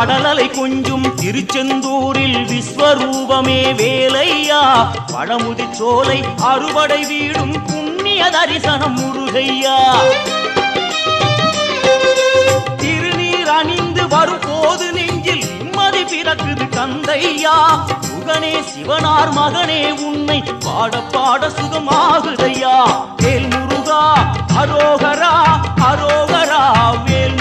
கடலலை கொஞ்சும் திருச்செந்தூரில் விஸ்வரூபமே வேலையா பழமுதி சோலை அறுபடை வீடும் புண்ணிய தரிசனம் முருகையா திருநீர் அணிந்து வரும் போது நெஞ்சில் நிம்மதி பிறக்குது கந்தையா சுகனே சிவனார் மகனே உன்னை பாட பாட சுகமாகுதையா வேல் முருகா அரோகரா அரோகரா வேல்